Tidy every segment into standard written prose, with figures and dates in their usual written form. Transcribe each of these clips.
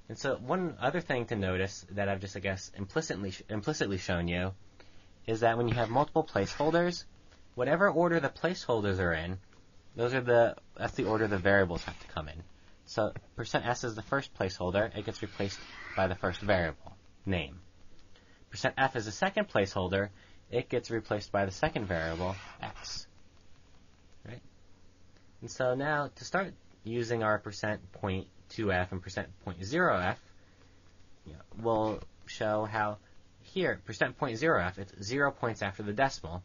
And so one other thing to notice that I've just, I guess, implicitly shown you is that when you have multiple placeholders, whatever order the placeholders are in, that's the order the variables have to come in. So %s is the first placeholder. It gets replaced by the first variable, name. %f is the second placeholder. It gets replaced by the second variable, x. Right? And so now, to start using our %.2f and %.0f, we'll show how here, %.0f, it's 0 points after the decimal.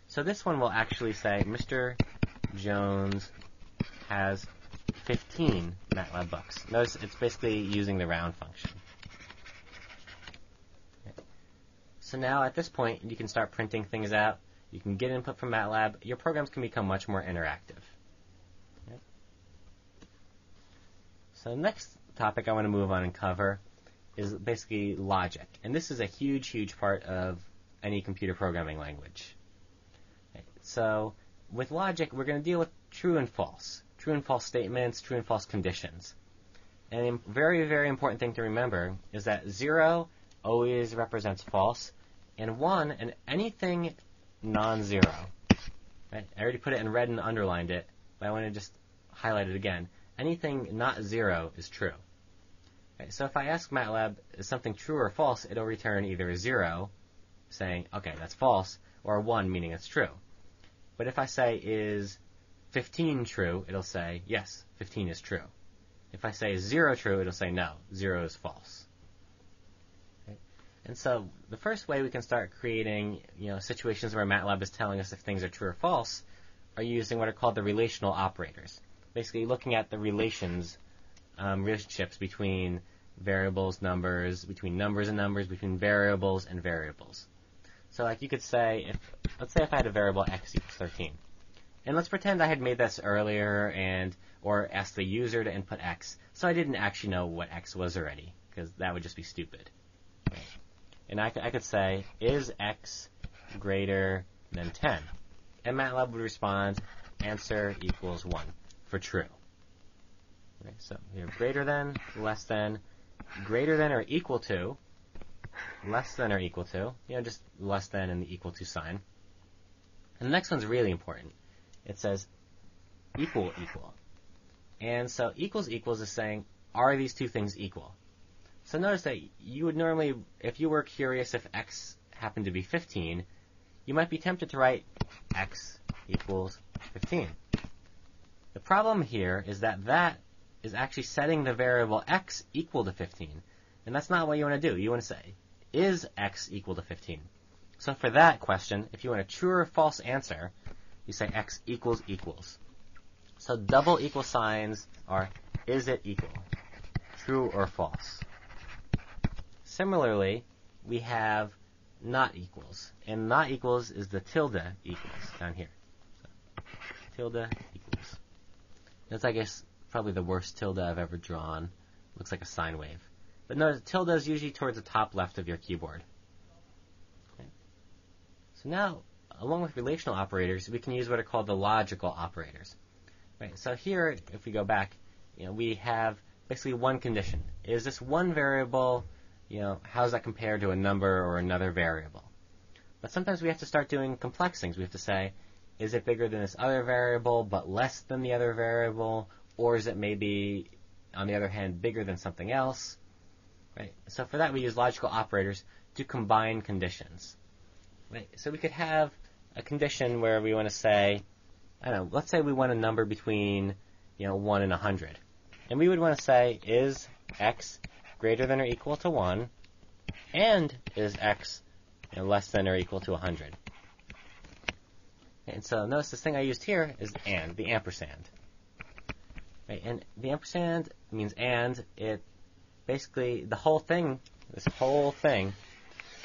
So this one will actually say, Mr. Jones has 15 MATLAB books. Notice it's basically using the round function. Okay. So now at this point, you can start printing things out. You can get input from MATLAB. Your programs can become much more interactive. Okay. So the next topic I want to move on and cover is basically logic. And this is a huge, huge part of any computer programming language. Okay. So with logic, we're going to deal with true and false statements, true and false conditions. And a very, very important thing to remember is that 0 always represents false, and 1 and anything non-zero. Right? I already put it in red and underlined it, but I want to just highlight it again. Anything not 0 is true. Okay, so if I ask MATLAB, is something true or false, it'll return either a 0, saying, okay, that's false, or a 1, meaning it's true. But if I say, is 15 true, it'll say, yes, 15 is true. If I say 0 true, it'll say, no, 0 is false. Okay? And so the first way we can start creating situations where MATLAB is telling us if things are true or false are using what are called the relational operators. Basically looking at the relationships between variables, numbers, between numbers and numbers, between variables and variables. So like you could say, let's say if I had a variable x equals 13. And let's pretend I had made this earlier or asked the user to input x, so I didn't actually know what x was already, because that would just be stupid. Right? And I could say, is x greater than 10? And MATLAB would respond, answer equals 1 for true. Okay, so here, greater than, less than, greater than or equal to, less than or equal to, just less than and the equal to sign. And the next one's really important. It says equal, equal. And so equals is saying, are these two things equal? So notice that you would normally, if you were curious if x happened to be 15, you might be tempted to write x equals 15. The problem here is that is actually setting the variable x equal to 15. And that's not what you want to do. You want to say, is x equal to 15? So for that question, if you want a true or false answer, you say x equals equals. So double equal signs are, is it equal? True or false? Similarly, we have not equals. And not equals is the tilde equals down here. So, tilde equals. That's, I guess, probably the worst tilde I've ever drawn. Looks like a sine wave. But notice tilde is usually towards the top left of your keyboard. Okay. So now, along with relational operators, we can use what are called the logical operators. Right. So here, if we go back, we have basically one condition. Is this one variable, how does that compare to a number or another variable? But sometimes we have to start doing complex things. We have to say, is it bigger than this other variable but less than the other variable? Or is it maybe, on the other hand, bigger than something else? Right. So for that, we use logical operators to combine conditions. Right. So we could have a condition where we want to say, let's say we want a number between, 1 and 100. And we would want to say, is x greater than or equal to 1? And is x less than or equal to 100? And so notice this thing I used here is the ampersand. Right? And the ampersand means and. It basically, this whole thing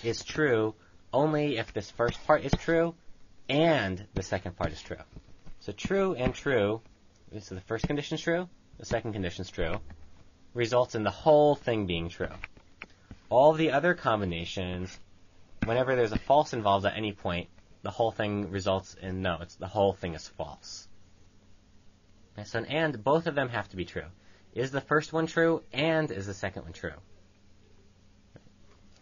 is true only if this first part is true and the second part is true. So true and true, so the first condition is true, the second condition is true, results in the whole thing being true. All the other combinations, whenever there's a false involved at any point, the whole thing results in the whole thing is false. And so an and, both of them have to be true. is the first one true, and is the second one true?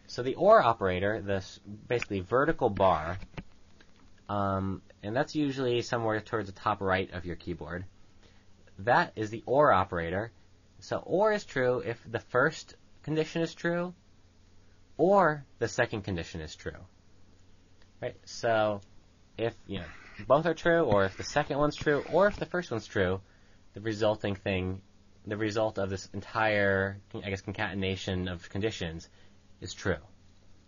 So the OR operator, this basically vertical bar, and that's usually somewhere towards the top right of your keyboard. That is the OR operator. So OR is true if the first condition is true, or the second condition is true. Right? So if both are true, or if the second one's true, or if the first one's true, the resulting thing, the result of this entire, concatenation of conditions is true.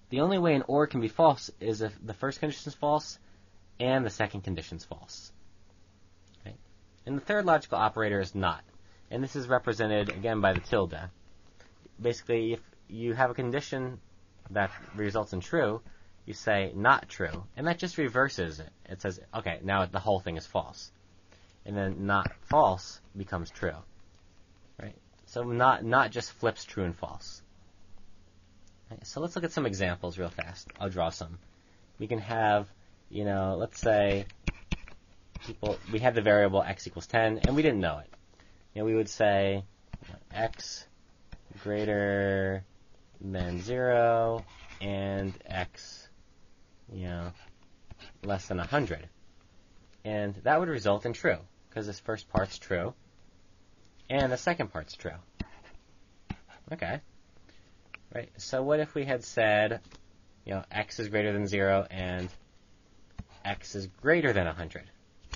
The only way an OR can be false is if the first condition is false and the second condition is false. Okay? And the third logical operator is not. And this is represented, again, by the tilde. Basically, if you have a condition that results in true, you say not true. And that just reverses it. It says, okay, now the whole thing is false. And then not false becomes true. Right? So not just flips true and false. Okay, so let's look at some examples real fast. I'll draw some. We can have, let's say we had the variable x equals 10, and we didn't know it. We would say x greater than 0 and x, less than 100. And that would result in true, because this first part's true, and the second part's true. Okay. Right, so what if we had said, x is greater than 0 and x is greater than 100?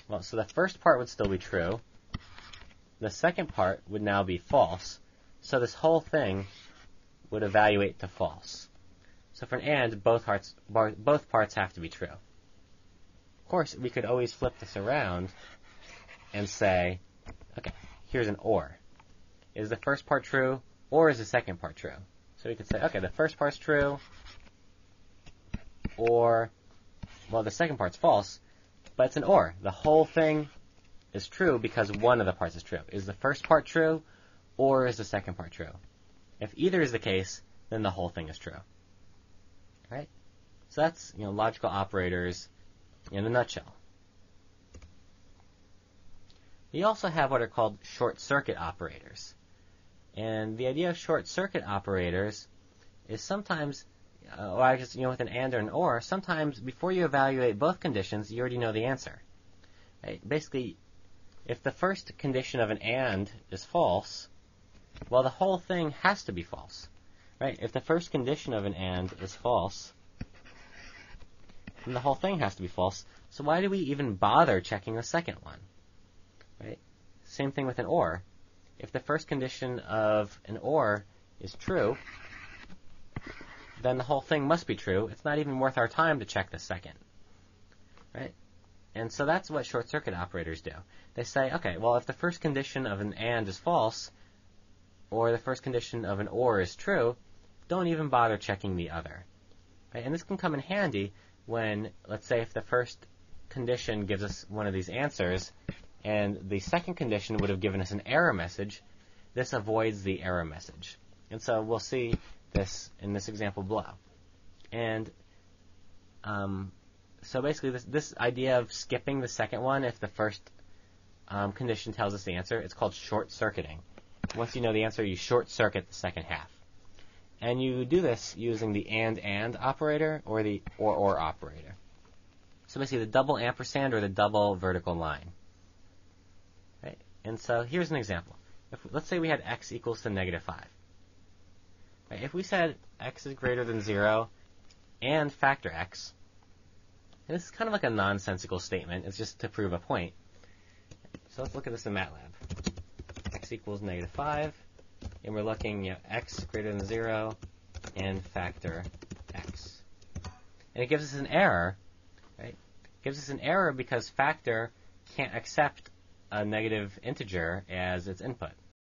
Well, so the first part would still be true. The second part would now be false. So this whole thing would evaluate to false. So for an and, both parts have to be true. Of course, we could always flip this around and say, okay, here's an or. Is the first part true, or is the second part true? So we could say, okay, the first part's true, or, well, the second part's false, but it's an or. The whole thing is true because one of the parts is true. Is the first part true, or is the second part true? If either is the case, then the whole thing is true. Right? So that's, logical operators in a nutshell. We also have what are called short circuit operators. And the idea of short circuit operators is sometimes, with an and or an or, sometimes before you evaluate both conditions, you already know the answer. Right? Basically, if the first condition of an and is false, well, the whole thing has to be false. Right? If the first condition of an and is false, then the whole thing has to be false. So why do we even bother checking the second one? Right? Same thing with an or. If the first condition of an or is true, then the whole thing must be true. It's not even worth our time to check the second. Right? And so that's what short circuit operators do. They say, okay, well, if the first condition of an and is false, or the first condition of an or is true, don't even bother checking the other. Right? And this can come in handy when, let's say, if the first condition gives us one of these answers, and the second condition would have given us an error message, this avoids the error message. And so we'll see this in this example below. And so basically this idea of skipping the second one if the first condition tells us the answer, it's called short-circuiting. Once you know the answer, you short-circuit the second half. And you do this using the and operator or the or operator. So basically the double ampersand or the double vertical line. And so here's an example. Let's say we had x equals to negative 5. Right, if we said x is greater than 0 and factor x, and this is kind of like a nonsensical statement. It's just to prove a point. So let's look at this in MATLAB. X equals negative 5, and we're looking at x greater than 0 and factor x. And it gives us an error, right? It gives us an error because factor can't accept a negative integer as its input.